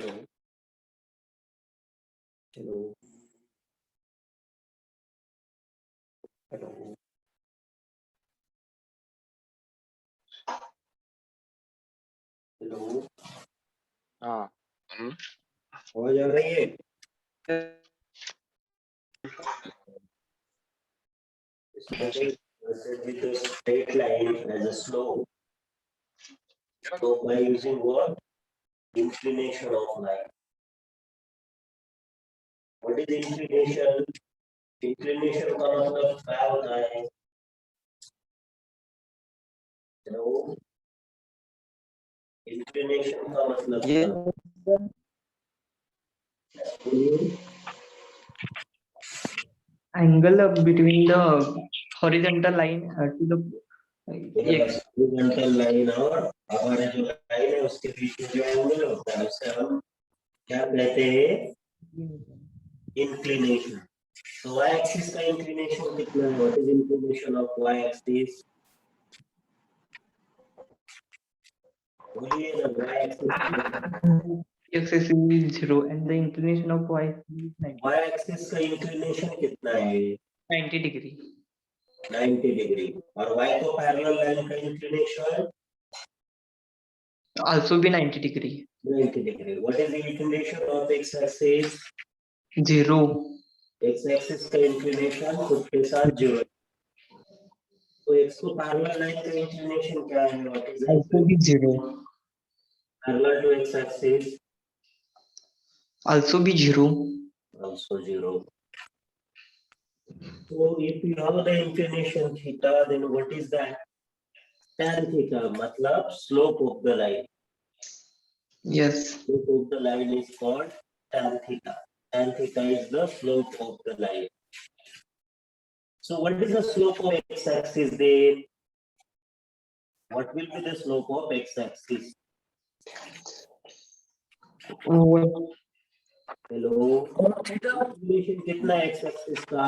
Hello hello hello hello हाँ आवाज आ रही है? With the straight line as a slope. So by using what? Inclination of line. What is inclination? Inclination का मतलब क्या होता है? Hello? Inclination का मतलब क्या होता है? Angle between the horizontal line to the x. horizontal line और हमारे जो लाइन है उसके बीच में जो एंगल होता है उसे हम क्या कहते हैं? Inclination. So y axis का inclination कितना है? What is inclination of y axis? बोलिए ना, y axis X-axis is 0 and the inclination of y is 90. y axis का inclination कितना है? 90 degree. 90 डिग्री। और y को पैरेलल लाइन का inclination Also be 90 degree. 90 degree. What is the inclination of x axis? 0. x axis का inclination खुद के साथ 0। तो x को पैरेलल लाइन का inclination क्या है? What is Also be 0. parallel to x axis? Also be 0. Also 0. So if you have the inclination theta, then what is that? Tan theta, मतलब slope of the line. Yes. Slope of the line is called tan theta. Tan theta is the slope of the line. So what is the slope of x axis then? What will be the slope of x axis? Hello. Inclination कितना है x axis का?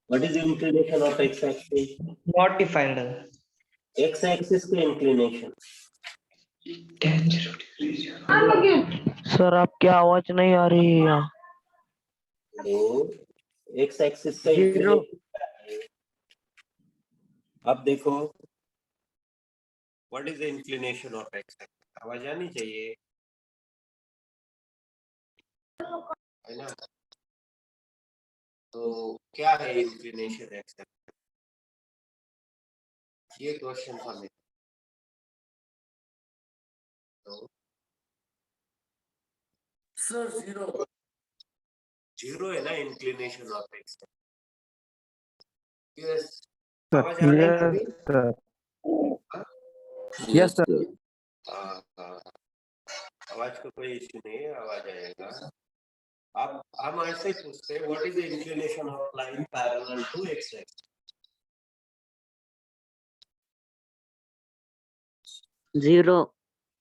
What is the inclination of x axis? Not defined. X axis का inclination. Tan 0 degree. Sir आपकी आवाज नहीं आ रही है यहाँ। तो x axis का inclination क्या है? अब देखो, what is the inclination of x axis? आवाज आनी चाहिए, है ना? तो क्या है inclination x axis? ये क्वेश्चन था मेरा। तो सर जीरो है ना inclination of x axis? Yes. आवाज आ रही है अभी? Yes sir. हाँ, आवाज का कोई इश्यू नहीं है, आवाज आएगा। अब हम ऐसे पूछते हैं, what is the inclination of line parallel to X axis? 0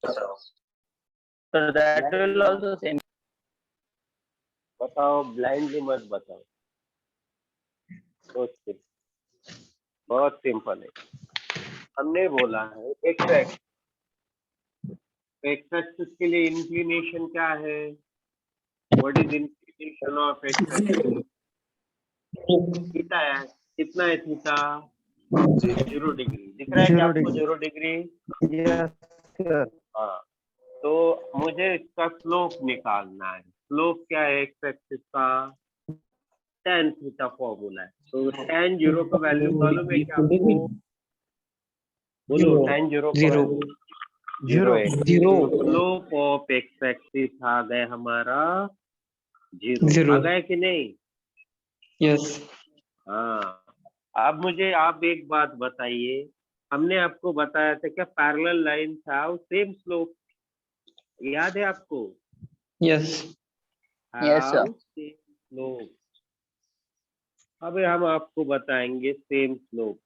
बताओ। Sir that will also same. बताओ, ब्लाइंडली मत बताओ। बहुत सिंपल है। हमने बोला है एक्स एक्सिस के लिए इंक्लिनेशन क्या है? What is inclination of X axis? Theta है। कितना है थीटा? 0 डिग्री। दिख रहा है क्या आपको 0 डिग्री? Yes sir. हाँ, तो मुझे इसका स्लोप निकालना है। स्लोप क्या है एक्स एक्सिस का? tan थीटा फॉर्मूला है। तो tan 0 का वैल्यू मालूम है क्या आपको? बोलो, tan 0 का Zero. 0 slope of X axis आ गए हमारा 0। आ गए कि नहीं? Yes. हाँ। अब मुझे आप एक बात बताइए, हमने आपको बताया था क्या पैरेलल लाइन था सेम स्लोप, याद है आपको? Yes. Yes, sir. Same slope. अब हम आपको बताएंगे सेम स्लोप।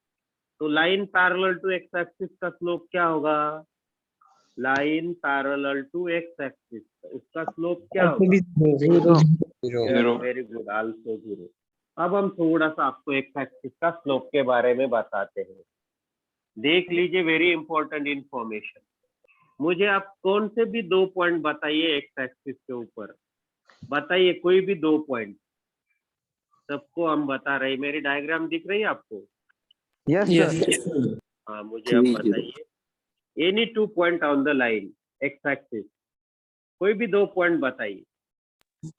तो line parallel to X axis का स्लोप क्या होगा? Line parallel to X axis, उसका स्लोप क्या होगा? 0 वेरी गुड, आल्सो 0। अब हम थोड़ा सा आपको एक्स एक्सिस का स्लोप के बारे में बताते हैं। देख लीजिए, वेरी इंपॉर्टेंट इंफॉर्मेशन। मुझे आप कौन से भी 2 पॉइंट बताइए एक्स एक्सिस के ऊपर, बताइए कोई भी 2 पॉइंट, सबको हम बता रहे हैं। मेरी डायग्राम दिख रही है आपको? Yes sir. हाँ, मुझे आप बताइए any 2 point on the line x axis, कोई भी 2 पॉइंट बताइए।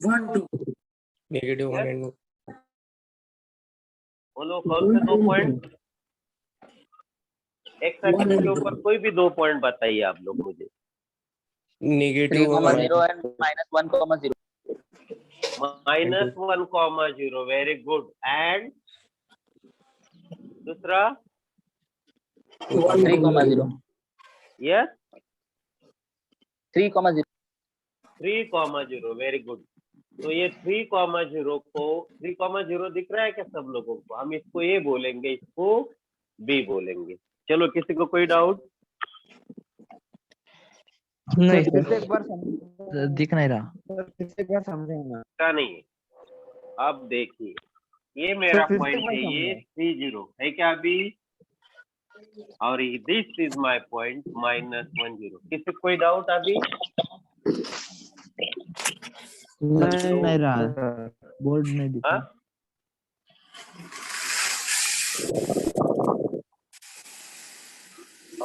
-1 and बोलो कौन से 2 पॉइंट एक्स एक्सिस के ऊपर, कोई भी 2 पॉइंट बताइए आप लोग मुझे। 3,0 -1 and -1,0. -1,0, very good. एंड दूसरा 3,0. यस 3,0. 3,0, very good. तो ये 3,0 को 3,0 दिख रहा है क्या सब लोगों को? हम इसको ए बोलेंगे, इसको बी बोलेंगे। चलो, किसी को कोई डाउट? नहीं फिर से सर, एक बार समझ दिख नहीं रहा। सर, फिर से एक बार समझेंगे। क्या नहीं है? अब देखिए, ये मेरा फिर से पॉइंट एक बार है, ये समझाओ। 30 है क्या अभी? और दिस इज माय पॉइंट -10। किसी को कोई डाउट अभी? नहीं रहा, बोर्ड नहीं दिख हाँ? रहा।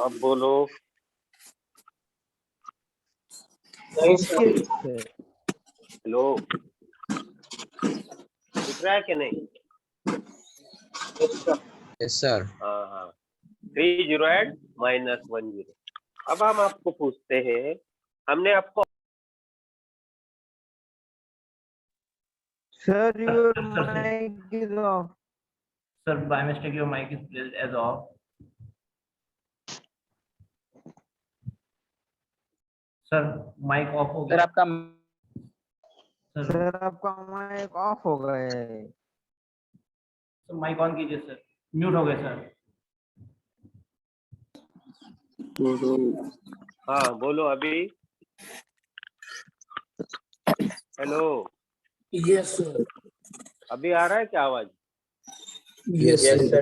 अब बोलो। हेलो, दिख रहा है कि नहीं? Yes sir. हाँ हाँ, 30 एंड -10। अब हम आपको पूछते हैं, हमने आपको sir your mic is off. Sir, by mistake your mic is placed as off. Sir, mic off हो सर गया। आपका Sir, सर आपका माइक ऑफ हो गया है। mic on कीजिए सर, म्यूट हो गया सर। हाँ बोलो अभी। Hello, Yes sir. अभी आ रहा है क्या आवाज? Yes sir.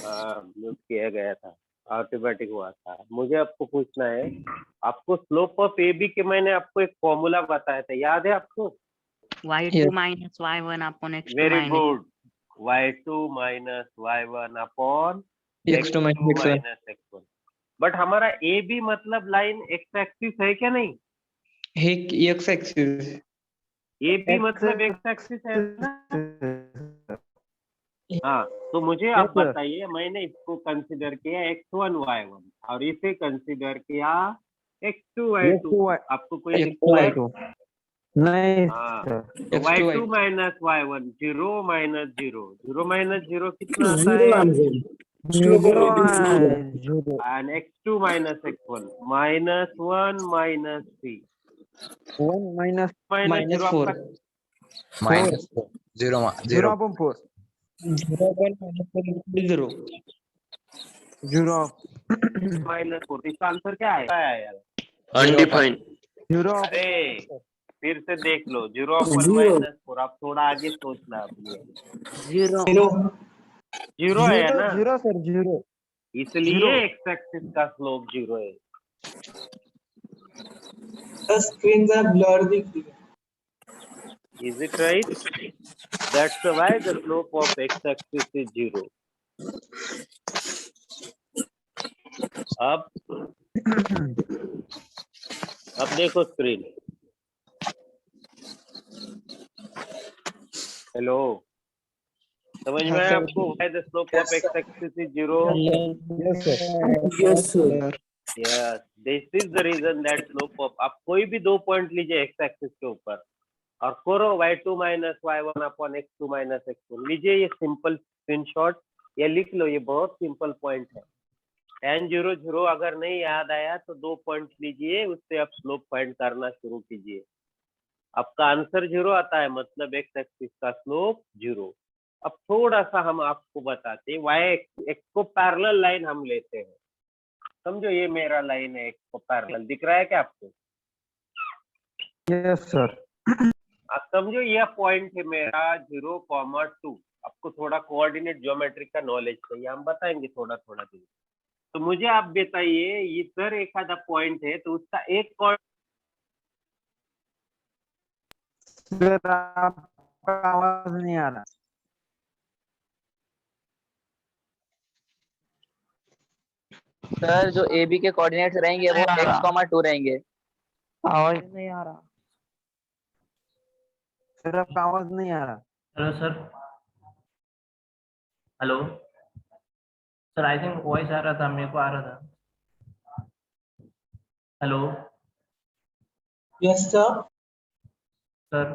हाँ, म्यूट किया गया था, ऑटोमेटिक हुआ था। मुझे आपको पूछना है, आपको स्लोप ऑफ ए बी के मैंने आपको एक फॉर्मूला बताया था, याद है आपको? y2 minus y1 upon x2 very minus good, y2 minus y1 upon x2 minus x1। minus x1। But हमारा ए बी मतलब लाइन एक्स एक्सिस है क्या नहीं? x axis. ए बी मतलब एक्स एक्सिस है ना? हाँ, तो मुझे आप sir. बताइए, मैंने इसको कंसिडर किया x1 y1 और इसे कंसिडर किया x2 y2। आपको कोई दिक्कत है? नहीं हाँ, सर। तो y2 minus y1, 0 minus 0, 0 minus 0 कितना आता है? 0 0 And x2 minus x1, -1 -3, 1 minus minus 0 4। आपका -4. 0 0 upon 4 0 0 -4, इसका आंसर क्या है यार? Undefined. 0 अरे फिर से देख लो, 0 upon -4। आप थोड़ा आगे सोचना अपने। 0 है ना, 0 सर 0 इसलिए एक्स एक्सिस का स्लोप 0 है। स्क्रीन जरा ब्लर दिख रही है। Is it right? That's why the slope of x-axis is 0. अब देखो स्क्रीन। हेलो, समझ में आया आपको? Why the slope of x-axis is 0? Yes sir. Yes, this is the reason that slope of, आप कोई भी 2 पॉइंट लीजिए एक्स एक्सिस के ऊपर और करो y2 minus y1 upon x2 minus x1। लीजिए, ये सिंपल स्क्रीनशॉट, ये लिख लो, ये बहुत सिंपल पॉइंट है। tan 0 0 अगर नहीं याद आया तो 2 पॉइंट लीजिए, उससे आप स्लोप फाइंड करना शुरू कीजिए। आपका आंसर 0 आता है, मतलब एक्स एक्सिस का स्लोप 0। अब थोड़ा सा हम आपको बताते हैं, y एक्स को पैरेलल लाइन हम लेते हैं। समझो, ये मेरा लाइन है, एक्स को पैरेलल दिख रहा है क्या आपको? Yes sir. आप समझो, यह पॉइंट है मेरा 0,2। आपको थोड़ा कोऑर्डिनेट ज्योमेट्री का नॉलेज चाहिए, हम बताएंगे थोड़ा थोड़ा दिन। तो मुझे आप बताइए, इधर एखादा पॉइंट है तो उसका एक सर आपका आवाज नहीं आ रहा। सर जो ए बी के कोऑर्डिनेट्स रहेंगे वो x,2 रहेंगे। आवाज नहीं आ रहा सर, आपका आवाज नहीं आ रहा। Hello sir. Hello sir, I think voice आ रहा था, मेरे को आ रहा था। Hello Yes, sir. Sir.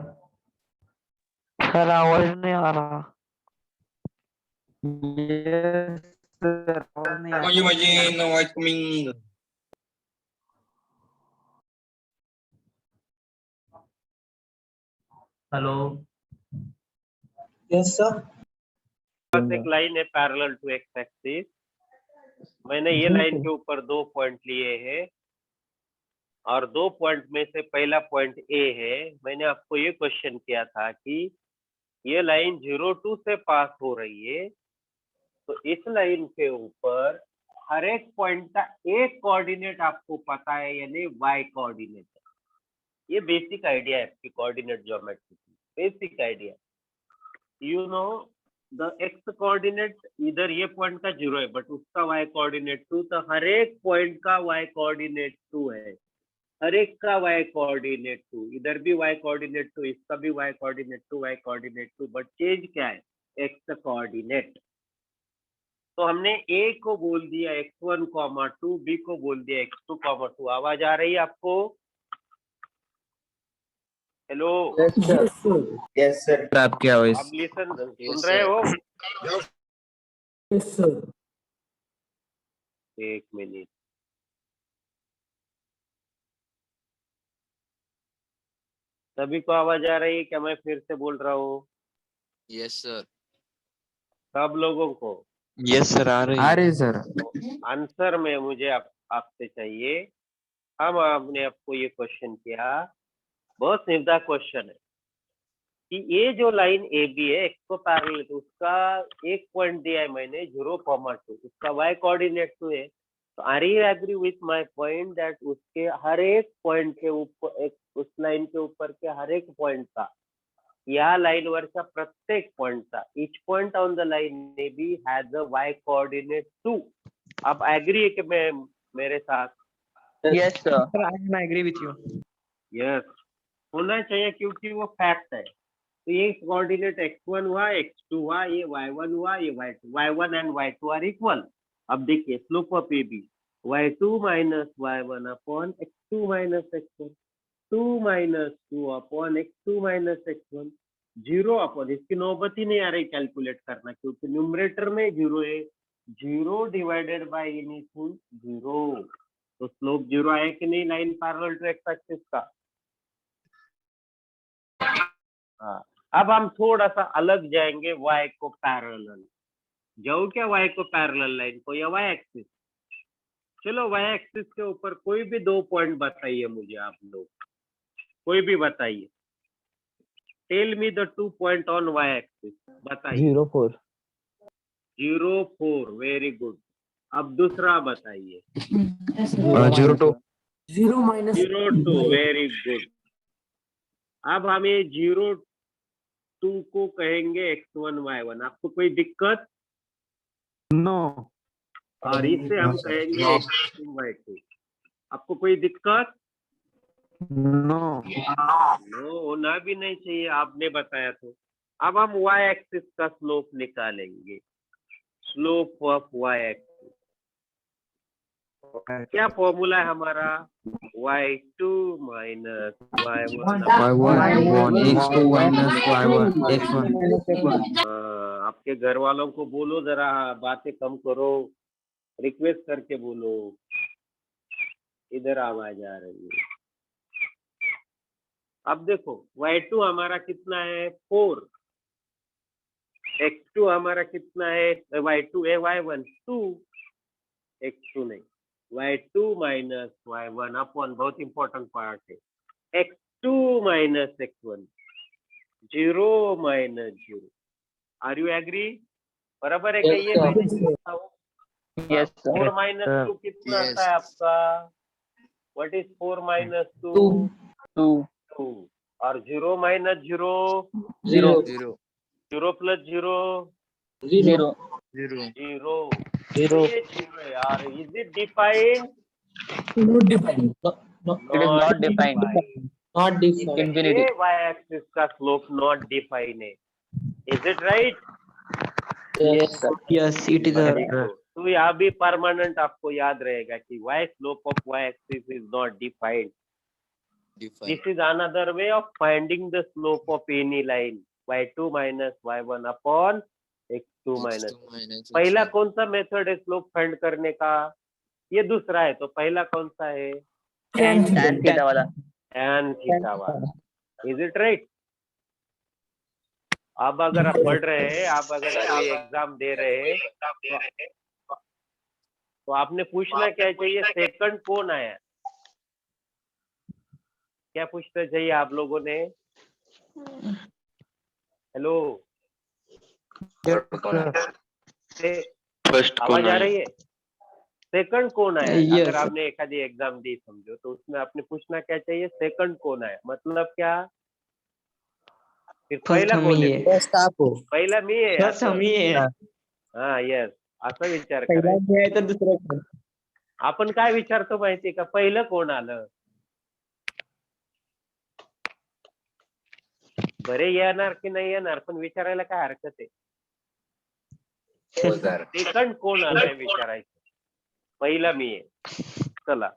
Sir आवाज नहीं आ रहा। यस सर, आवाज नहीं आ रहा। Imagine no white coming. Hello Yes, sir. पास एक लाइन है पैरेलल टू एक्स एक्सिस। मैंने ये लाइन के ऊपर 2 पॉइंट लिए हैं और 2 पॉइंट में से पहला पॉइंट ए है। मैंने आपको ये क्वेश्चन किया था कि ये लाइन 0 2 से पास हो रही है, तो इस लाइन के ऊपर हर एक पॉइंट का एक कोऑर्डिनेट आपको पता है, यानी वाई कोऑर्डिनेट। ये बेसिक आइडिया है आपकी कोऑर्डिनेट ज्योमेट्री की, basic idea. You know the x coordinate इधर ये पॉइंट का 0 है, बट उसका वाई कोऑर्डिनेट 2, तो हर एक पॉइंट का वाई कोऑर्डिनेट 2 है, हर एक का वाई कोऑर्डिनेट 2। इधर भी वाई कोऑर्डिनेट 2, इसका भी Y coordinate 2, Y coordinate 2, but change क्या है? X coordinate. तो हमने ए को बोल दिया x1, 2, बी को बोल दिया x2, 2। आवाज आ रही है आपको? Hello, Yes, sir. आपकी आवाज आप लिसन सुन Yes, रहे sir. हो? Yes, sir. एक मिनट। सभी को आवाज आ रही है क्या? मैं फिर से बोल रहा हूँ Yes, sir. सब लोगों को। Yes, sir. आ रही सर। आंसर में मुझे आपसे चाहिए। आपने आपको ये क्वेश्चन किया, बहुत सीधा क्वेश्चन है कि ये जो लाइन ए बी है एक्स को पैरेलल है, तो उसका एक पॉइंट दिया है मैंने 0,2, उसका वाई कोऑर्डिनेट 2 है। तो are you agree with my point that उसके हर एक पॉइंट के ऊपर, उस लाइन के ऊपर के हर एक पॉइंट का, या लाइन वरच्या प्रत्येक पॉइंटचा, each point on the line may be has a Y coordinate 2। आप एग्री है कि मैं मेरे साथ? Yes sir. Sir, I am agree with you. Yes, होना चाहिए क्योंकि वो फैक्ट है। तो ये कोऑर्डिनेट x1 हुआ, x2 हुआ, ये y1 हुआ, ये y2, y1 and y2 are equal. अब देखिए slope of A B, y2 minus y1 upon x2 minus x1, 2 minus 2 upon x2 minus x1, 0 upon, इसकी नौबत ही नहीं आ रही कैलकुलेट करना क्योंकि न्यूमरेटर में 0 है, 0 डिवाइडेड बाय एनीथिंग 0। तो स्लोप 0 आया कि नहीं line parallel to X axis का? हाँ, अब हम थोड़ा सा अलग जाएंगे, y को पैरेलल जाओ क्या, y को पैरेलल लाइन को या y एक्सिस? चलो y एक्सिस के ऊपर कोई भी 2 पॉइंट बताइए मुझे, आप लोग कोई भी बताइए। Tell me the 2 point on y axis, बताइए। 0,4 0,4, वेरी गुड। अब दूसरा बताइए। 0,2. 0,2, वेरी गुड। अब हमें 0,2 को कहेंगे x1 y1, आपको कोई दिक्कत? नो। और इसे हम कहेंगे x2 y2, आपको कोई दिक्कत? नो। नो, होना भी नहीं चाहिए, आपने बताया तो। अब हम y एक्सिस का स्लोप निकालेंगे, स्लोप ऑफ y एक्सिस। क्या फॉर्मूला है हमारा? y2 minus y1 x2 minus y1 x1। आपके घर वालों को बोलो जरा बातें कम करो, रिक्वेस्ट करके बोलो, इधर आवाज आ रही है। अब देखो y2 हमारा कितना है? 4। x2 हमारा कितना है? y2 है y1 2, x2 नहीं, y2 माइनस y1 अपॉन, बहुत इंपॉर्टेंट पार्ट है, x2 minus x1, 0 minus 0। Are you agree? बराबर है क्या? ये मैंने जो लिखा हूं, Yes, sir. 4 minus sir. 2 कितना Yes. आता है आपका? What is 4 minus 2? 2. 2. और 0 minus 0? 0. 0. 0 plus 0? 0. 0. 0. Zero. ये 0 है यार. Is it defined? Not defined. No, It is not defined. not defined. Infinity. ये y axis का slope not defined है. Is it right? Yes, sir. Yes, it is Very a good. तो यहाँ भी permanent आपको याद रहेगा कि y slope of y axis is not defined. Define. This is another way of finding the slope of any line. y2 minus y1 upon x2 minus. X2 minus पहला X1. कौन सा मेथड है slope find करने का? ये दूसरा है. तो पहला कौन सा है? Tan Tan theta वाला. tan theta वाला. Is it right? अब अगर आप पढ़ रहे हैं, आप अगर कोई एग्जाम दे रहे हैं, तो आपने पूछना क्या चाहिए? सेकंड कौन आया? क्या पूछना चाहिए आप लोगों ने? हेलो, First आवाज आ रही है? सेकंड कौन आया? Yes. अगर आपने एखादी एग्जाम दी समझो, तो उसमें आपने पूछना क्या चाहिए? सेकंड कौन आया? मतलब क्या? फिर पहिला First कोण हमी आहे? आहे. पहिला मी आहे First असं. हमी आहे. हा येस, असा विचार पहिला करायचा. मी आहे तर दुसरा कोण? आपण काय विचारतो माहितीये का? पहिलं कोण आलं? बरे येणार की नाही येणार, पण विचारायला काय हरकत आहे? सेकंड कोण आलंय विचारायचं. पहिला मी आहे. चला,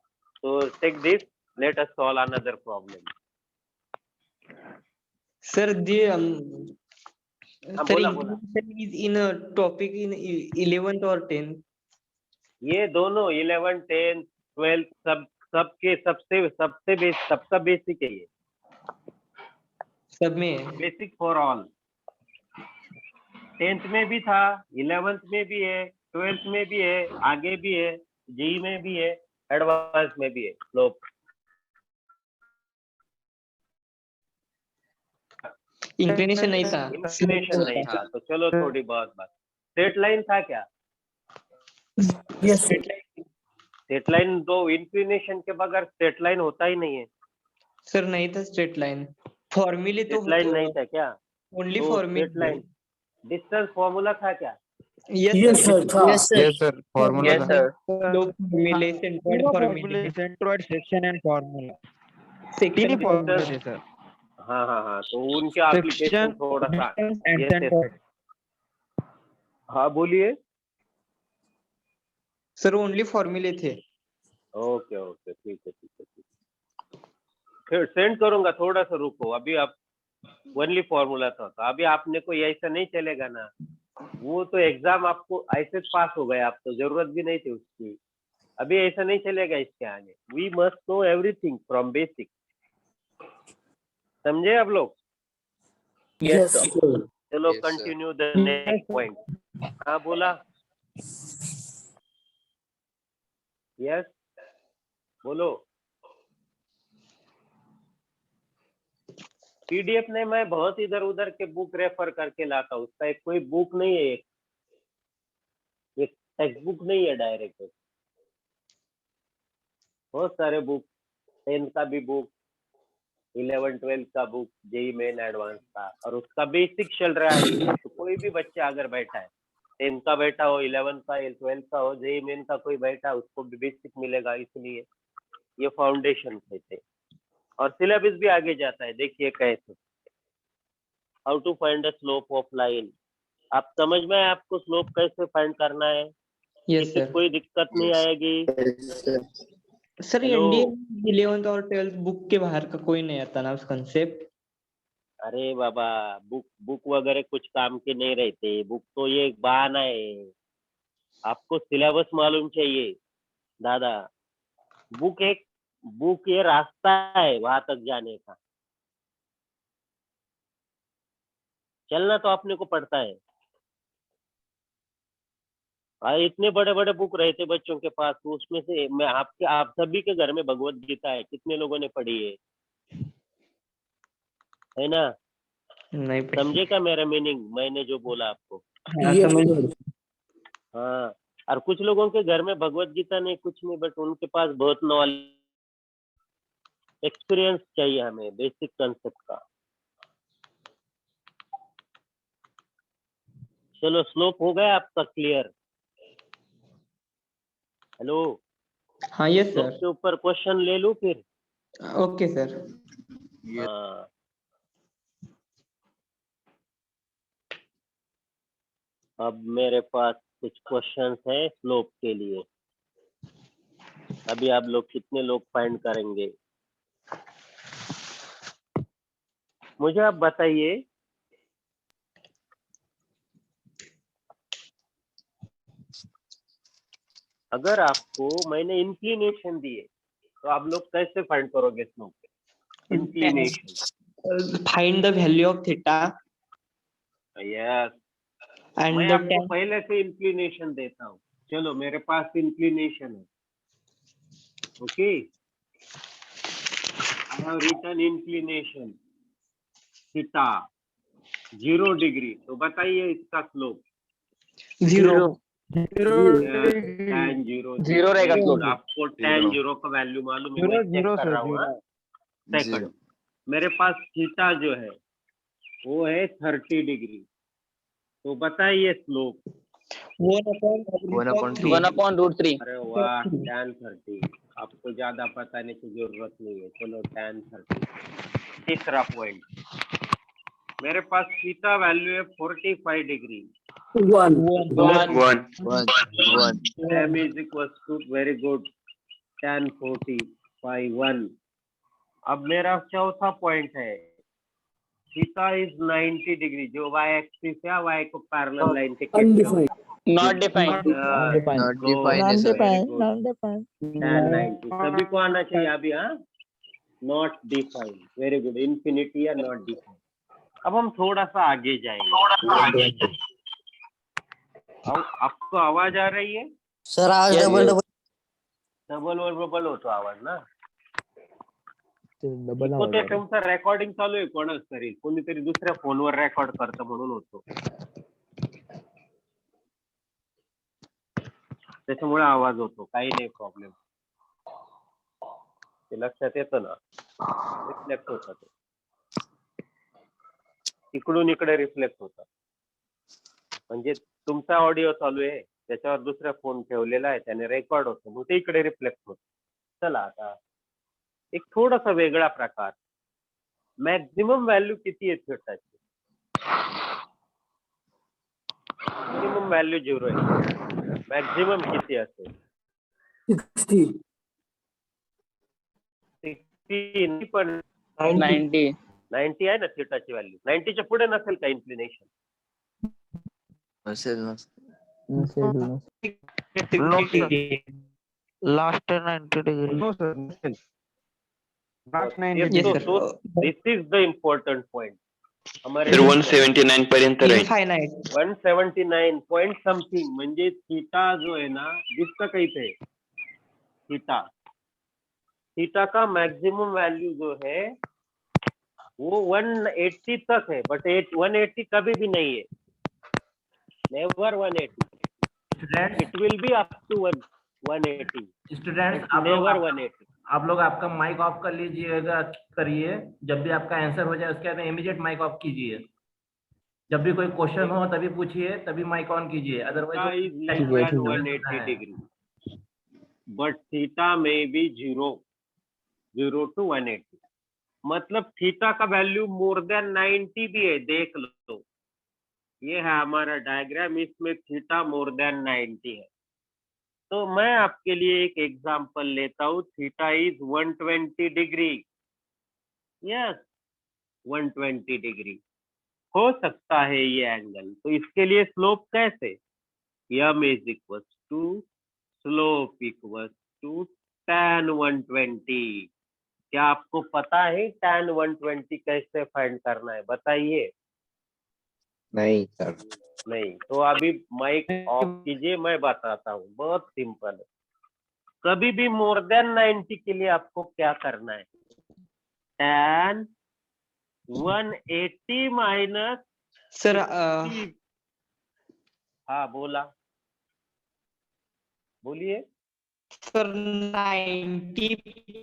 so take this, let us solve another problem. Sir, the हाँ, sir, बोला, बोला. information is in a topic in 11th or 10th. ये दोनों 11, 10, 12 सबके सबका बेसिक है. ये सब में है. Basic for all. 10th में भी था, 11th में भी है, 12th में भी है, आगे भी है, जेई में भी है, एडवांस में भी है. स्लोप इंक्लिनेशन नहीं था. इंक्लिनेशन नहीं था. तो चलो थोड़ी बहुत बात. स्ट्रेट लाइन था क्या? Yes, sir. स्ट्रेट लाइन तो इंक्लिनेशन के बगैर स्ट्रेट लाइन होता ही नहीं है. सर नहीं था स्ट्रेट लाइन. फॉर्मूले तो स्ट्रेट लाइन नहीं था क्या? ओनली तो फॉर्मूले. स्ट्रेट लाइन डिस्टेंस फॉर्मूला था क्या? Yes, sir. था. Yes, sir. Yes, sir. Formula. Yes, sir. लोग फॉर्मूले सेंट्रोइड फॉर्मूले. Centroid section and formula section तीन फॉर्मूले थे सर. हाँ हाँ हाँ. तो उनके एप्लीकेशन सेक्शन थोड़ा सा. And Yes, yes. सेंट्रोइड. हाँ बोलिए. सर ओनली फॉर्मूले थे. ओके ओके, ठीक है ठीक है ठीक है. फिर सेंड करूंगा, थोड़ा सा रुको. अभी आप ओनली फॉर्मूला था, तो अभी आपने को ऐसा नहीं चलेगा ना. वो तो एग्जाम आपको ऐसे पास हो गए, आप तो जरूरत भी नहीं थी उसकी. अभी ऐसा नहीं चलेगा इसके आगे. We must know everything from basic. समझे आप लोग? Yes, sir. चलो Yes, sir. Continue the next point. हाँ बोला. यस बोलो. पीडीएफ नहीं, मैं बहुत इधर उधर के बुक रेफर करके लाता हूँ. उसका एक कोई बुक नहीं है, एक टेक्स्ट बुक नहीं है डायरेक्ट. बहुत सारे बुक, 10 का भी बुक, 11, 12 का बुक, जेई मेन एडवांस का, और उसका बेसिक चल रहा है. तो कोई भी बच्चा अगर बैठा है, 10 का बैठा हो, 11 का, 12 का हो, जेई मेन का कोई बैठा है, उसको भी बेसिक मिलेगा. इसलिए ये फाउंडेशन थे. और सिलेबस भी आगे जाता है. देखिए कैसे, how to find the slope of line. आप समझ में आए आपको स्लोप कैसे फाइंड करना है? यस किसी सर. कोई दिक्कत नहीं Yes. आएगी. Sir Hello. एनडीए 11th और 12th बुक के बाहर का कोई नहीं आता ना उस कंसेप्ट. अरे बाबा, बुक वगैरह कुछ काम के नहीं रहते. बुक तो ये एक बहाना है. आपको सिलेबस मालूम चाहिए दादा. बुक ये रास्ता है वहां तक जाने का. चलना तो अपने को पड़ता है. इतने बड़े बड़े बुक रहते बच्चों के पास, तो उसमें से मैं आप सभी के घर में भगवत गीता है. कितने लोगों ने पढ़ी है ना? नहीं पढ़ी. समझे क्या मेरा मीनिंग? मैंने जो बोला आपको. हाँ, Yes, समझ. sir. हाँ, और कुछ लोगों के घर में भगवत गीता नहीं, कुछ नहीं, बट उनके पास बहुत नॉलेज, एक्सपीरियंस चाहिए हमें बेसिक कंसेप्ट का। चलो स्लोप हो गया आपका क्लियर? हेलो, हाँ यस स्लोप सर। के ऊपर क्वेश्चन ले लूं फिर? Okay sir. Yes. हाँ, अब मेरे पास कुछ क्वेश्चंस हैं स्लोप के लिए। अभी आप लोग कितने लोग फाइंड करेंगे मुझे आप बताइए। अगर आपको मैंने इंक्लिनेशन दिए तो आप लोग कैसे फाइंड करोगे slope? Inclination. Find the value of theta yes, and मैं द आपको tan। पहले से इंक्लिनेशन देता हूँ। चलो मेरे पास इंक्लिनेशन है, okay. I have written inclination theta 0 degree. तो बताइए इसका स्लोप। 0। tan 0 जीरो रहेगा वेरी slope। गुड। आपको tan Zero. 0 का वैल्यू मालूम है, मैं चेक कर रहा हूँ। Second, Zero. मेरे पास थीटा जो है वो है 30 डिग्री। तो बताइए स्लोप। 1/3। 1/√3। अरे वाह, tan 30। आपको ज्यादा बताने की जरूरत नहीं है। चलो tan 30। तीसरा पॉइंट, मेरे पास थीटा वैल्यू है 45 degree. 1. 1। One. m is equals to very good tan 45 1। अब मेरा चौथा पॉइंट है थीटा इज 90 डिग्री, जो y एक्सिस है, y को पैरेलल लाइन के Undefined. Not defined. Not defined है sir. tan 90 सभी को आना चाहिए अभी। हाँ, not defined, very good. Infinity या नॉट डिफाइंड। अब हम थोड़ा सा आगे जाएंगे। अब आपको आवाज आ रही है? सर आज Yes, double yes. Double double और डबल होतो आवाज ना? होते तुमचं रेकॉर्डिंग चालू आहे, कोणाच तरी कोणीतरी दुसऱ्या फोनवर रेकॉर्ड करतं म्हणून होतो, त्याच्यामुळे आवाज होतो। काही नाही प्रॉब्लेम, ते लक्षात येतं ना, रिफ्लेक्ट होतं ते इकडून इकडे रिफ्लेक्ट होतं। म्हणजे तुमचा ऑडिओ चालू आहे, त्याच्यावर दुसरा फोन ठेवलेला आहे, त्याने रेकॉर्ड होतो, मग ते इकडे रिफ्लेक्ट होतं। चला आता एक थोडासा वेगळा प्रकार, मॅक्झिमम व्हॅल्यू किती आहे थीटाची? मिनिमम व्हॅल्यू 0 आहे, मॅक्झिमम किती असेल? 60. 60 पण 90। 90 आहे ना थीटाची व्हॅल्यू। 90च्या पुढे नसेल का इन्क्लिनेशन? नसेल ना. Last 90 degree. Yes, sir. This is the important point हमारे। 179 पर्यंत राहील। इनफाइनाइट 179 पॉइंट समथिंग, म्हणजे थीटा जो है ना, दिसता कहीं पे थीटा का मैक्सिमम वैल्यू जो है वो 180 तक है, बट 180 कभी भी नहीं है, never 180। Students it will be up to 180, students never 180। आप लोग आपका माइक ऑफ कर लीजिएगा, करिए। जब भी आपका आंसर हो जाए उसके बाद इमीडिएट माइक ऑफ कीजिए। जब भी कोई क्वेश्चन हो तभी पूछिए, तभी माइक ऑन कीजिए, Theta otherwise is less than 180 degree, but theta may be 0 to 180। मतलब थीटा का वैल्यू मोर देन 90 भी है, देख लो, ये है हमारा डायग्राम, इसमें थीटा मोर देन 90 है। तो मैं आपके लिए एक एग्जांपल लेता हूँ, theta is 120 degree. Yes, 120 degree हो सकता है ये एंगल। तो इसके लिए स्लोप कैसे? m is equal to slope equal to tan 120। क्या आपको पता है tan 120 कैसे फाइंड करना है? बताइए। नहीं सर। नहीं, तो अभी माइक ऑफ कीजिए, मैं बताता हूँ, बहुत सिंपल है। कभी भी मोर देन 90 के लिए आपको क्या करना है? tan 180 माइनस सर हाँ बोला। बोलिए। सर 90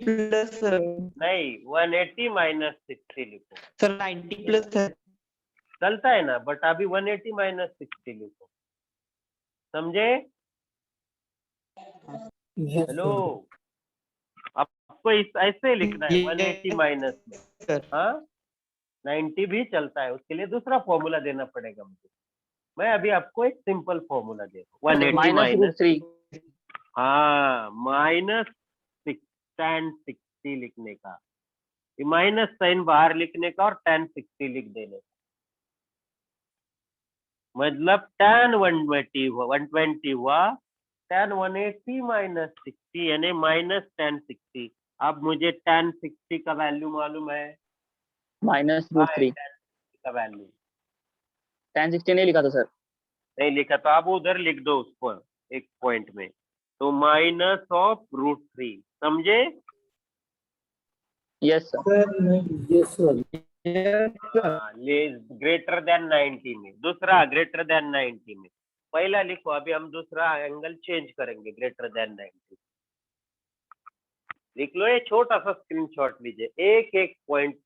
प्लस नहीं, 180 माइनस 60 लिखो। सर 90 प्लस चलता है ना, बट अभी 180 माइनस 60 लिखो, समझे? Yes, hello, sir. आपको ऐसे लिखना है, Yes, 180 माइनस में। सर। हाँ, 90 भी चलता है, उसके लिए दूसरा फॉर्मूला देना पड़ेगा मुझे। मैं अभी आपको एक सिंपल फॉर्मूला दे रहा हूँ, 180 माइनस रूट माइनस, 3 हाँ, माइनस tan 60 लिखने का, माइनस साइन बाहर लिखने का और tan 60 लिख देने का, मतलब tan 120 हुआ, tan 180 माइनस 60 यानी माइनस tan 60। अब मुझे tan 60 का वैल्यू मालूम है, माइनस रूट 3 का वैल्यू tan 60 नहीं लिखा था सर। नहीं लिखा, तो आप उधर लिख दो उसको एक पॉइंट में, तो माइनस ऑफ √3, समझे? Yes sir. Yes, sir. Greater than 90 में, दूसरा ग्रेटर देन 90 में, पहला लिखो, अभी हम दूसरा एंगल चेंज करेंगे, ग्रेटर देन 90 लिख लो। ये छोटा सा स्क्रीनशॉट लीजिए, एक एक पॉइंट,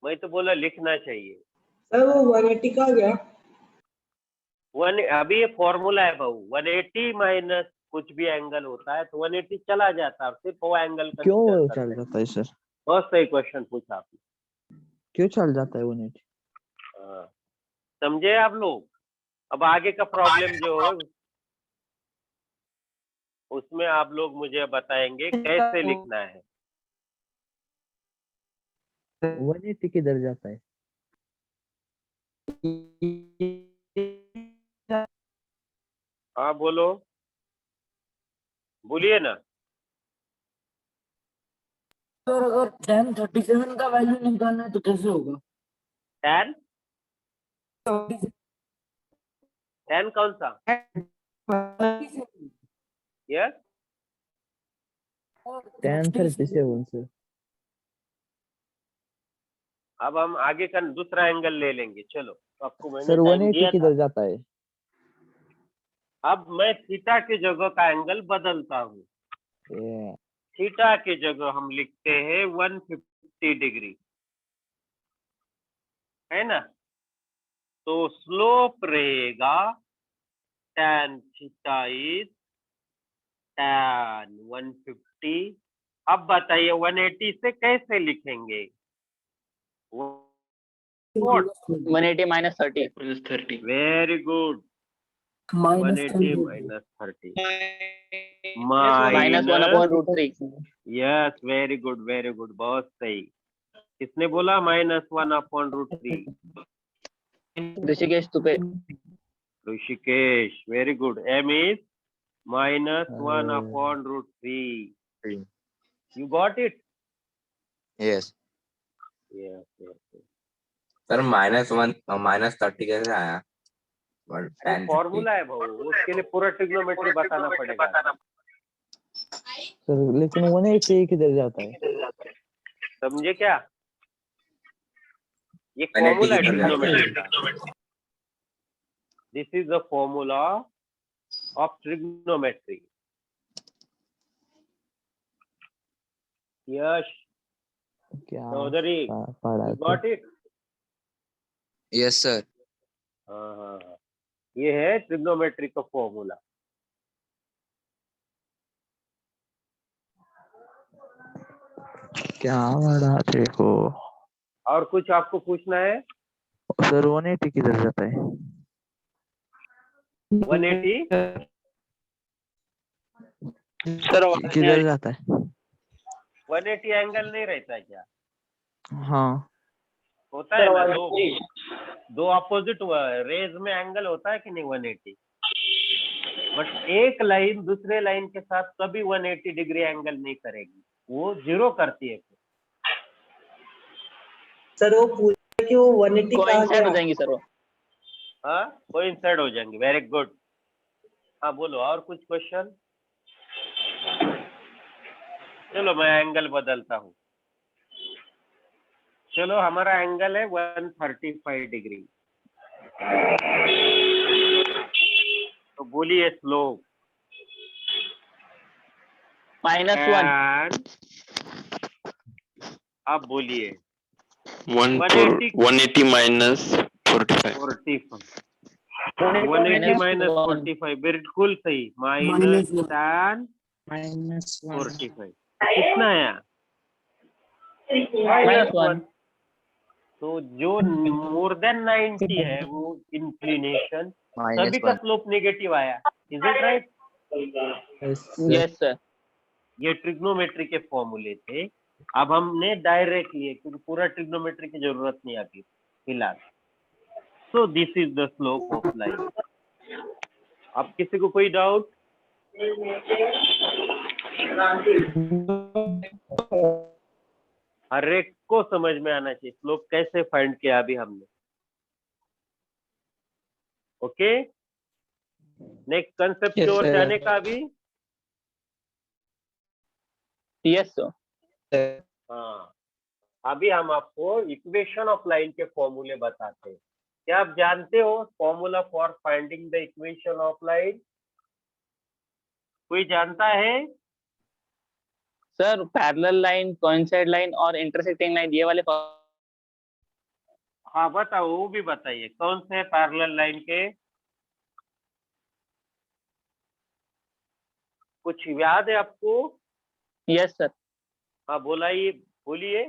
मैं तो बोला लिखना चाहिए। सर वो 180 का गया। अभी ये फॉर्मूला है भाऊ, 180 माइनस कुछ भी एंगल होता है तो 180 चला जाता है, सिर्फ वो एंगल क्यों चल जाता है सर? बहुत सही क्वेश्चन पूछा आपने, क्यों चल जाता है 180? हाँ, समझे आप लोग? अब आगे का प्रॉब्लम जो है उसमें आप लोग मुझे बताएंगे कैसे लिखना है। 180 किधर जाता है? हाँ बोलो, बोलिए ना। सर अगर tan 37 का वैल्यू निकालना है तो कैसे होगा? tan tan कौन सा? Yes, tan 37 sir. अब हम आगे का दूसरा एंगल ले लेंगे, चलो। तो आपको मैंने सर टाइम 180 दिया था। किधर जाता है? अब मैं थीटा की जगह का एंगल बदलता हूँ, ये थीटा की जगह हम लिखते हैं 150 डिग्री, है ना? तो स्लोप रहेगा tan थीटा इज tan 150। अब बताइए 180 से कैसे लिखेंगे? 180 minus 30 very good, minus 180 minus 30 minus 1 upon root 3 yes, very good, बहुत सही। किसने बोला -1 अपॉन √3? Hrishikesh Tupe. Hrishikesh, very good. m is -1 upon √3। You got it? Yes. Yes. Sir -1 -30 कैसे आया? वो फॉर्मूला है भाऊ, उसके लिए पूरा ट्रिग्नोमेट्री बताना पड़ेगा। सर लेकिन 180 किधर जाता है? समझे क्या? ये फॉर्मूला है ट्रिग्नोमेट्री का। This is the formula of trigonometry. Yash क्या चौधरी, पढ़ा गॉट इट? Yes sir. हाँ, ये है ट्रिग्नोमेट्री का फॉर्मूला। क्या पढ़ा देखो और कुछ आपको पूछना है? सर। 180 किधर जाता है? 180 सर किधर जाता है? 180 एंगल नहीं रहता है क्या? हाँ होता है ना, दो अपोजिट रेज में एंगल होता है कि नहीं 180, बट एक लाइन दूसरे लाइन के साथ कभी 180 डिग्री एंगल नहीं करेगी, वो 0 करती है। सर वो पूछे कि वो 180 कोइंसाइड हो जाएंगी सर वो। हाँ, कोइंसाइड हो जाएंगे, वेरी गुड। हाँ बोलो, और कुछ क्वेश्चन? चलो मैं एंगल बदलता हूँ। चलो हमारा एंगल है 135 डिग्री, तो बोलिए स्लोप -1 and आप बोलिए 180 -45 180 minus 1 45 बिल्कुल सही Minus minus one. tan -1 45 कितना आया -1 तो जो मोर देन 90 है वो इंक्लिनेशन सभी का -1. स्लोप नेगेटिव आया is it right yes sir ये ट्रिग्नोमेट्री के फॉर्मूले थे अब हमने डायरेक्ट लिए क्योंकि पूरा ट्रिग्नोमेट्री की जरूरत नहीं आती फिलहाल so this is the slope of line अब किसी को कोई डाउट हर एक को समझ में आना चाहिए स्लोप कैसे फाइंड किया अभी हमने ओके नेक्स्ट कंसेप्ट की Yes, ओर sir. जाने का अभी यस सर हाँ अभी हम आपको इक्वेशन ऑफ लाइन के फॉर्मूले बताते हैं क्या आप जानते हो formula for finding the equation of line कोई जानता है sir parallel line coincide line और इंटरसेक्टिंग लाइन ये वाले हाँ बताओ वो भी बताइए कौन से पैरेलल लाइन के कुछ याद है आपको यस सर हाँ बोलिए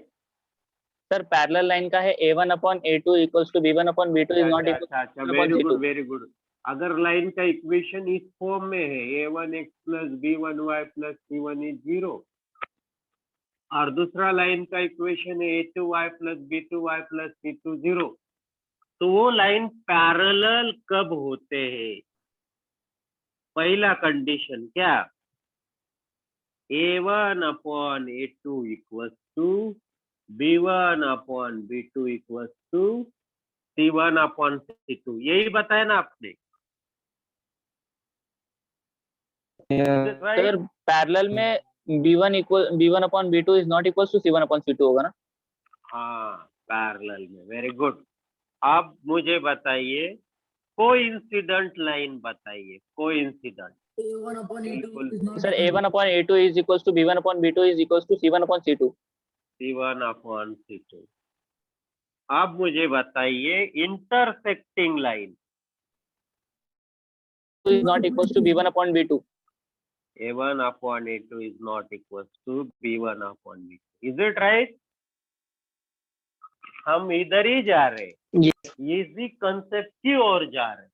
सर पैरेलल लाइन का है a1/a2 equals to b1/b2 is not equal अच्छा वेरी गुड अगर लाइन का इक्वेशन इस फॉर्म में है a1x plus b1y plus c1 is 0 और दूसरा लाइन का इक्वेशन है a2y plus b2y plus c2 0 तो वो लाइन पैरेलल कब होते हैं पहला कंडीशन क्या a1/a2 equals to b1/b2 equals to c1/c2 यही बताया ना आपने सर पैरेलल में b1/b2 is not equals to c1/c2 होगा ना हाँ पैरेलल में वेरी गुड अब मुझे बताइए कोइंसिडेंट लाइन बताइए coincident sir a1/a2 is equals to b1/b2 is equals to c1/c2 c1/c2 अब मुझे बताइए intersecting line is not equals to b1/b2 a1/a2 is not equals to b1/b2 is it right हम इधर ही जा रहे हैं इसी कंसेप्ट की ओर जा रहे हैं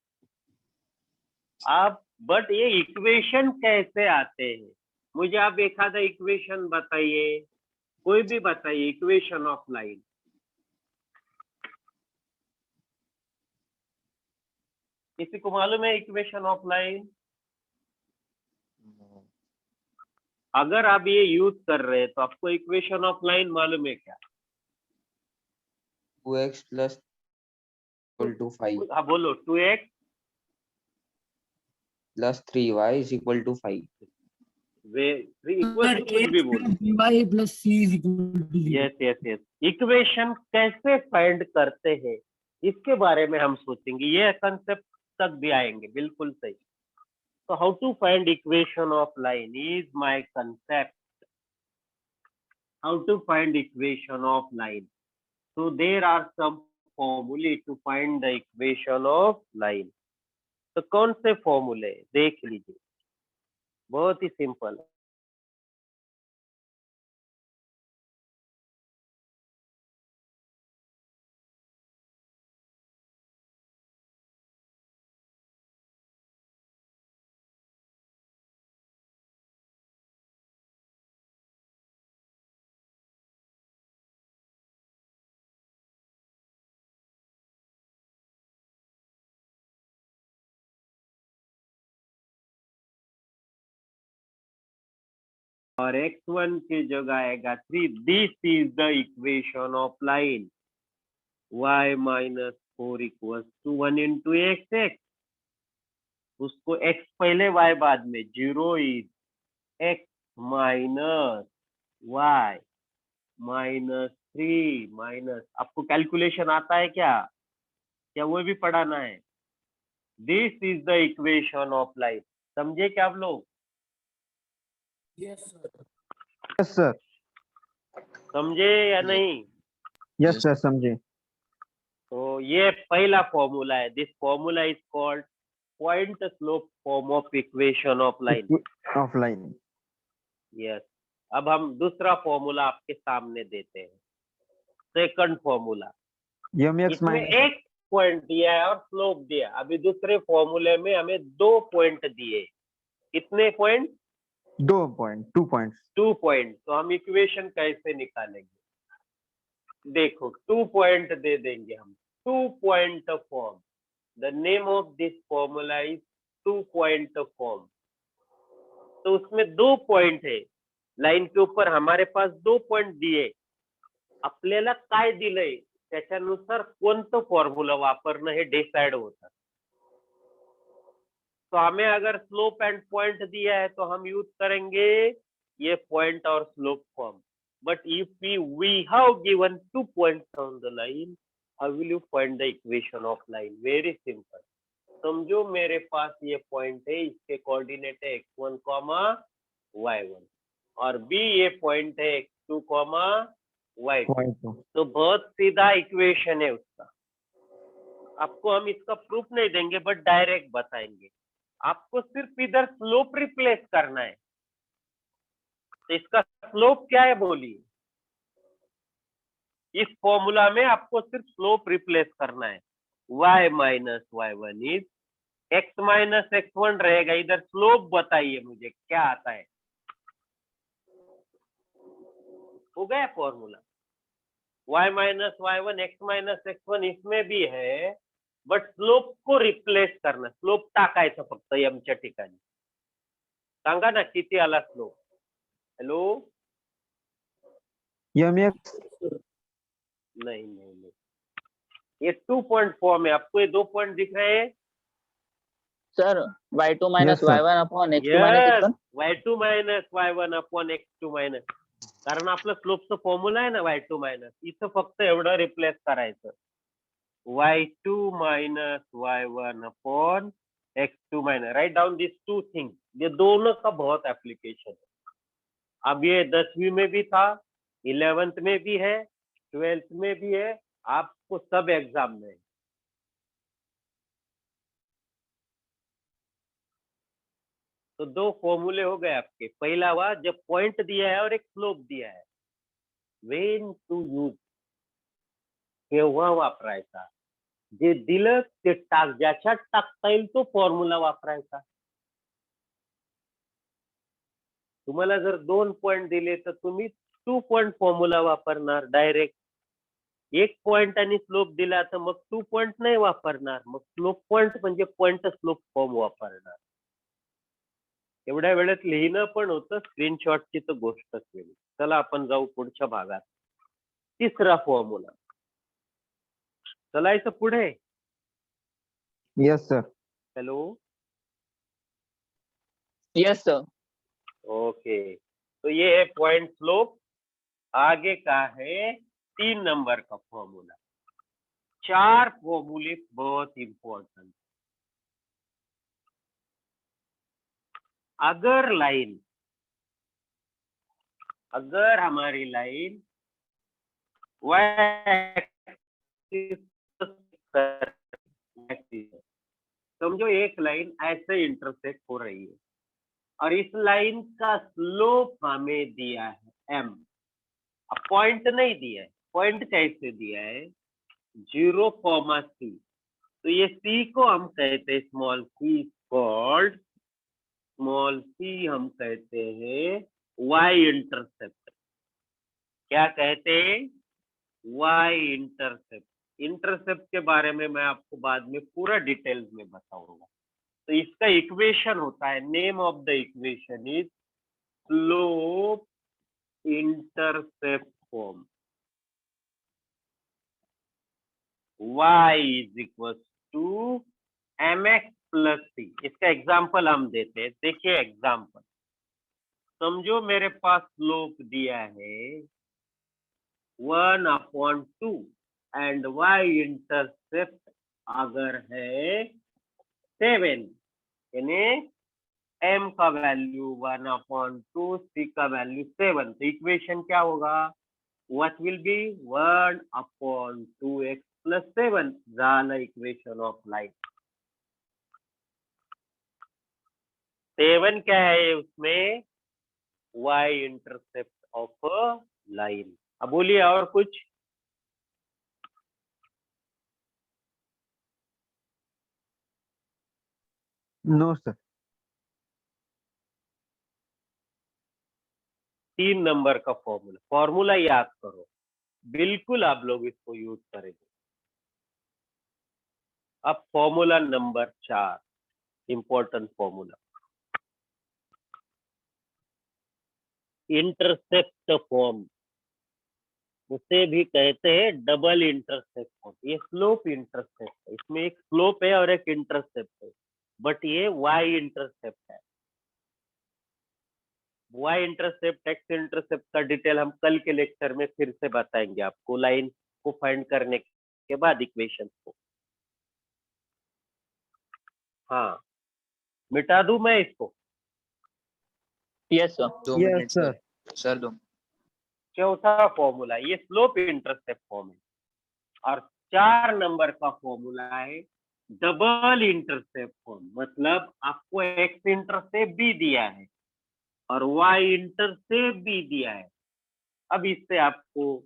आप बट ये इक्वेशन कैसे आते हैं मुझे आप एक आधा इक्वेशन बताइए कोई भी बताइए इक्वेशन ऑफ लाइन किसी को मालूम है इक्वेशन ऑफ लाइन अगर आप ये यूज कर रहे हैं तो आपको इक्वेशन ऑफ लाइन मालूम है क्या 2x plus equal to 5 हाँ बोलो 2x plus 3y is equal to 5. वे इक्वल टू कुछ भी बोलो y plus c is equal to 0. Yes equation कैसे फाइंड करते हैं इसके बारे में हम सोचेंगे ये कंसेप्ट तक भी आएंगे बिल्कुल सही so how to find equation of line is my concept how to find equation of line so there are some formulae to find the equation of line तो कौन से फॉर्मूले देख लीजिए बहुत ही सिंपल है और x1 की जगह आएगा 3 this is the equation of line y minus 4 equals to 1 into x उसको x पहले y बाद में 0 is x minus y minus 3 minus आपको कैलकुलेशन आता है क्या वो भी पढ़ाना है this is the equation of line समझे क्या आप लोग यस सर। Yes sir. समझे या नहीं? यस सर, समझे। तो ये पहला फॉर्मूला है. This formula is called point slope form of equation of line. Offline. Yes. अब हम दूसरा फॉर्मूला आपके सामने देते हैं. Second formula. mx इसमें माइनस एक पॉइंट दिया है और स्लोप दिया. अभी दूसरे फॉर्मूले में हमें 2 पॉइंट दिए. कितने पॉइंट? 2 point, 2 points. 2 पॉइंट. तो हम इक्वेशन कैसे निकालेंगे? देखो 2 पॉइंट दे देंगे हम. 2 point form. The name of this formula is 2 point form. तो उसमें 2 पॉइंट है. लाइन के ऊपर हमारे पास 2 पॉइंट दिए. आपल्याला काय दिलंय त्याच्यानुसार कोणतं फॉर्म्युला वापरणं हे डिसाइड होतं. तो हमें अगर स्लोप एंड पॉइंट दिया है तो हम यूज करेंगे ये पॉइंट और slope form. But if we have given 2 points on the line, how will you find the equation of line? Very simple. समझो मेरे पास ये पॉइंट है, इसके कोऑर्डिनेट है x1, y1 और b ये पॉइंट है x2, y2. तो बहुत सीधा इक्वेशन है उसका. आपको हम इसका प्रूफ नहीं देंगे बट डायरेक्ट बताएंगे. आपको सिर्फ इधर स्लोप रिप्लेस करना है. तो इसका स्लोप क्या है बोलिए? इस फॉर्मूला में आपको सिर्फ स्लोप रिप्लेस करना है. y minus y1 is x minus x1 रहेगा. इधर स्लोप बताइए मुझे क्या आता है. हो गया formula. y minus y1 x minus x1 इसमें भी है बट स्लोप को रिप्लेस करना. स्लोप टाकायचं फक्त mच्या ठिकाणी. सांगा ना किती आला स्लोप? हॅलो. mx नहीं नहीं नहीं. ये 2 पॉइंट फॉर्म है. आपको ये 2 पॉइंट दिख रहे हैं? Sir y2 minus Yes, sir. y1 upon x2 minus x1. y2 minus y1 upon x2 minus. कारण आपलं स्लोपचं फॉर्म्युला आहे ना y2 मायनस. इथं फक्त एवढं रिप्लेस करायचं. y2 minus y1 upon x2 minus. Write down this 2 things. ये दोनों का बहुत एप्लीकेशन है. अब ये 10वीं में भी था, 11th में भी है, 12th में भी है, आपको सब एग्जाम में है. तो 2 फॉर्मूले हो गए आपके. पहला हुआ जब पॉइंट दिया है और एक स्लोप दिया है. वेन टू यूज, केव्हा वापरायचा? जे दिलं ते ज्याच्यात टाकता येईल तो फॉर्म्युला वापरायचा. तुम्हाला जर 2 पॉइंट दिले तर तुम्ही 2 पॉइंट फॉर्म्युला वापरणार डायरेक्ट. 1 पॉइंट आणि स्लोप दिला तर मग 2 पॉइंट नाही वापरणार. मग स्लोप पॉइंट म्हणजे पॉइंट स्लोप फॉर्म वापरणार. एवढ्या वेळेत लिहिणं पण होतं, स्क्रीनशॉटची तर गोष्टच वेगळी. चला आपण जाऊ पुढच्या भागात. तिसरा फॉर्म्युला. चलायचं पुढे. Yes sir. Hello. Yes sir. Okay. तो ये है पॉइंट स्लोप. आगे का है 3 नंबर का फॉर्मूला. 4 फॉर्मूले बहुत इंपॉर्टेंट. अगर हमारी लाइन समझो एक लाइन ऐसे इंटरसेक्ट हो रही है और इस लाइन का स्लोप हमें दिया है m. अब पॉइंट नहीं दिया है. पॉइंट कैसे दिया है? 0, c. तो ये c को हम कहते हैं small c called. Small c हम कहते हैं y इंटरसेप्ट. क्या कहते हैं? y intercept. इंटरसेप्ट के बारे में मैं आपको बाद में पूरा डिटेल्स में बताऊंगा. तो इसका इक्वेशन होता है, name of the equation is slope intercept form. y is equal to mx plus c. इसका एग्जाम्पल हम देते हैं. देखिए एग्जाम्पल. समझो मेरे पास स्लोप दिया है 1/2 एंड y इंटरसेप्ट अगर है 7, यानी m का वैल्यू 1/2, c का वैल्यू 7, तो इक्वेशन क्या होगा? what will be 1/2x plus 7 झालं इक्वेशन ऑफ लाइन। 7 क्या है उसमें? y intercept of line. अब बोलिए और कुछ। No sir. 3 नंबर का फॉर्मूला याद करो, बिल्कुल आप लोग इसको यूज करेंगे। अब formula number 4, important formula, intercept form, उसे भी कहते हैं डबल इंटरसेप्ट फॉर्म। ये स्लोप इंटरसेप्ट है, इसमें एक स्लोप है और एक इंटरसेप्ट है, बट ये वाई इंटरसेप्ट है। वाई इंटरसेप्ट एक्स इंटरसेप्ट का डिटेल हम कल के लेक्चर में फिर से बताएंगे आपको, लाइन को फाइंड करने के बाद इक्वेशन को। हाँ, मिटा दूं मैं इसको? Yes sir. 2 Yes, minute sir. Sir 2। चौथा फॉर्मूला, ये स्लोप इंटरसेप्ट फॉर्म है, और 4 नंबर का फॉर्मूला है डबल इंटरसेप्ट फॉर्म। मतलब आपको एक्स इंटरसेप्ट भी दिया है और वाई इंटरसेप्ट भी दिया है। अब इससे आपको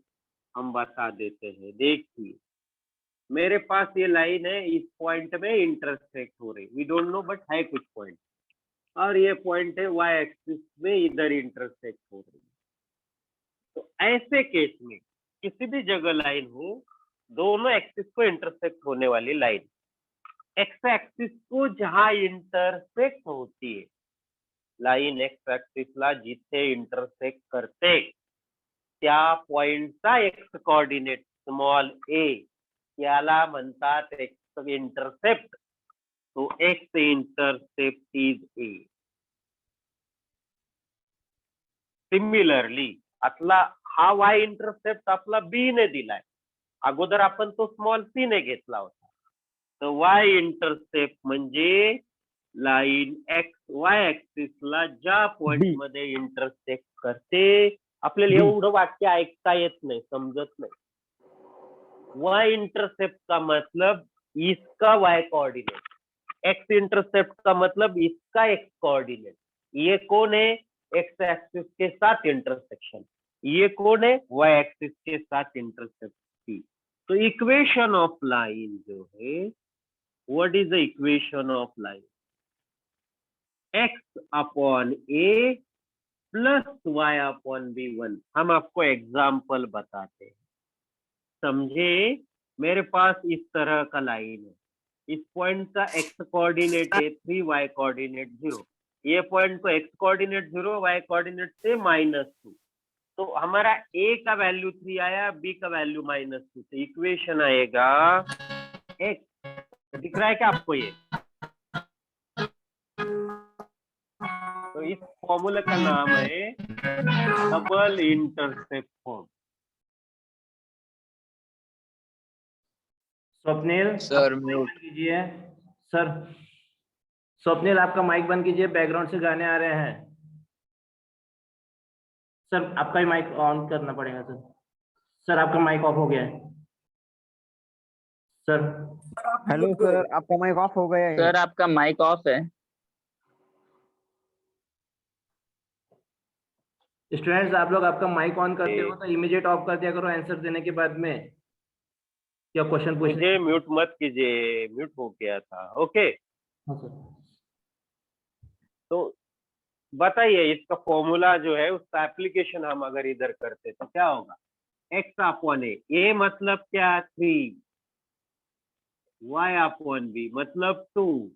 हम बता देते हैं। देखिए, मेरे पास ये लाइन है, इस पॉइंट में इंटरसेक्ट हो रही, वी डोंट नो बट है कुछ पॉइंट, और ये पॉइंट है वाई एक्सिस में इधर इंटरसेक्ट हो रही है। तो ऐसे केस में किसी भी जगह लाइन हो, दोनों एक्सिस को इंटरसेक्ट होने वाली लाइन, एक्स एक्सिस को जहां इंटरसेक्ट होती है, लाइन एक्स एक्सिसला जिथे इंटरसेक्ट करते त्या पॉइंटचा एक्स कोऑर्डिनेट स्मॉल ए याला म्हणतात एक्स इंटरसेप्ट। तो x intercept is a. Similarly आपला हा वाय इंटरसेप्ट आपला बी ने दिलाय, अगोदर आपण तो स्मॉल सी ने घेतला होता। तर वाय इंटरसेप्ट म्हणजे लाइन एक्स वाय ऍक्सिसला ज्या पॉइंट मध्ये इंटरसेक्ट करते, आपल्याला एवढं वाक्य ऐकता येत नाही, समजत नाही। वाई इंटरसेप्ट का मतलब इसका वाई कोऑर्डिनेट, एक्स इंटरसेप्ट का मतलब इसका एक्स कोऑर्डिनेट। ये कौन है? एक्स एक्सिस के साथ इंटरसेक्शन। ये कौन है? वाई एक्सिस के साथ इंटरसेक्ट की। तो इक्वेशन ऑफ लाइन जो है, what is the equation of line? X upon A plus Y upon B 1। हम आपको एग्जाम्पल बताते हैं, समझे। मेरे पास इस तरह का लाइन है, इस पॉइंट का एक्स कोऑर्डिनेट है 3, वाई कोऑर्डिनेट 0। ये पॉइंट को एक्स कोऑर्डिनेट 0, वाई कोऑर्डिनेट से -2। तो हमारा ए का वैल्यू 3 आया, बी का वैल्यू -2। तो इक्वेशन आएगा एक्स, दिख रहा है क्या आपको ये? तो इस फॉर्मूला का नाम है double intercept form. Swapnil sir बंद कीजिए। सर स्वप्निल आपका माइक बंद कीजिए, बैकग्राउंड से गाने आ रहे हैं। सर आपका ही माइक ऑन करना पड़ेगा। सर सर आपका माइक ऑफ हो गया है। सर हेलो सर, आपका माइक ऑफ हो गया है। सर आपका माइक ऑफ है। स्टूडेंट्स, आप लोग आपका माइक ऑन करते हो तो इमीडिएट ऑफ कर दिया करो आंसर देने के बाद में, क्या क्वेश्चन पूछने। मुझे म्यूट मत कीजिए, म्यूट हो गया था। ओके, हाँ सर। तो बताइए इसका फॉर्मूला जो है उसका एप्लीकेशन हम अगर इधर करते तो क्या होगा? एक्स अपॉन ए मतलब क्या? 3, वाई अपॉन बी मतलब 2।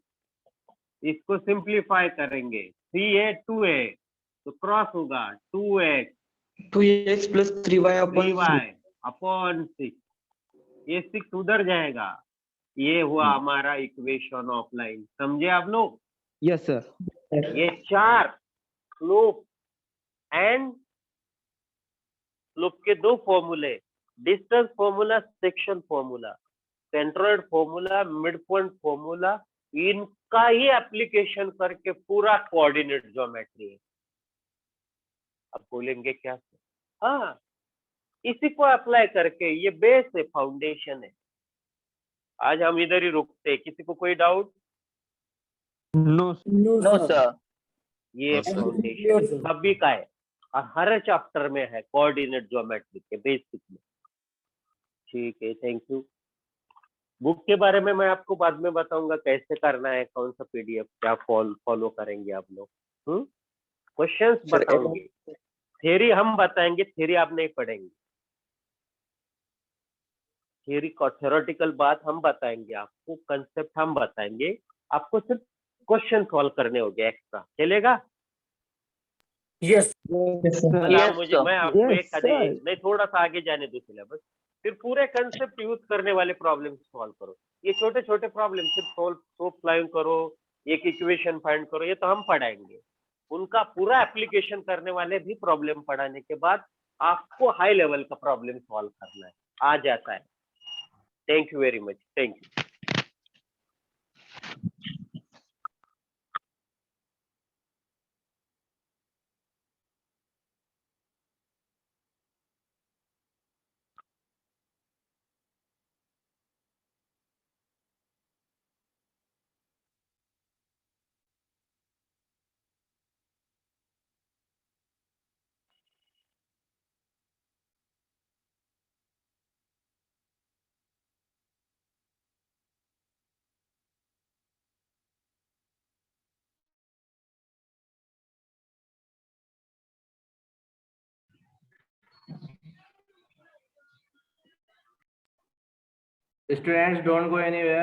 इसको सिंप्लीफाई करेंगे, 3 है 2 है तो क्रॉस होगा 2x 2x plus 3y upon 3y upon 6। ये 6 उधर जाएगा। ये हुआ हमारा इक्वेशन ऑफ लाइन। समझे आप लोग? Yes sir. ये 4 स्लोप एंड स्लोप के 2 फॉर्मूले, distance formula, section formula, centroid formula, mid point formula इनका ही एप्लीकेशन करके पूरा कोऑर्डिनेट ज्योमेट्री है। अब बोलेंगे क्या? हाँ, इसी को अप्लाई करके, ये बेस है, फाउंडेशन है। आज हम इधर ही रुकते हैं। किसी को कोई डाउट? No no sir. ये हाँ, सर। फाउंडेशन सभी का है और हर चैप्टर में है कोऑर्डिनेट ज्योमेट्री के बेसिक में। ठीक है, थैंक यू। बुक के बारे में मैं आपको बाद में बताऊंगा कैसे करना है, कौन सा पीडीएफ क्या फॉलो करेंगे आप लोग। क्वेश्चंस सर, बताऊंगे, थ्योरी हम बताएंगे, थ्योरी आप नहीं पढ़ेंगे। थ्योरी का थ्योरेटिकल बात हम बताएंगे आपको, कंसेप्ट हम बताएंगे आपको, सिर्फ क्वेश्चन सॉल्व करने होंगे एक्स्ट्रा। चलेगा? यस कल आप मुझे, मैं आपको Yes, एक आधे sir. नहीं, थोड़ा सा आगे जाने दो सिलेबस, फिर पूरे कंसेप्ट यूज करने वाले प्रॉब्लम सॉल्व करो। ये छोटे छोटे प्रॉब्लम सिर्फ सोल्व लाइन करो, एक इक्वेशन फाइंड करो, ये तो हम पढ़ाएंगे। उनका पूरा एप्लीकेशन करने वाले भी प्रॉब्लम पढ़ाने के बाद आपको हाई लेवल का प्रॉब्लम सॉल्व करना है, आ जाता है। Thank you very much, thank you. Students, don't go anywhere.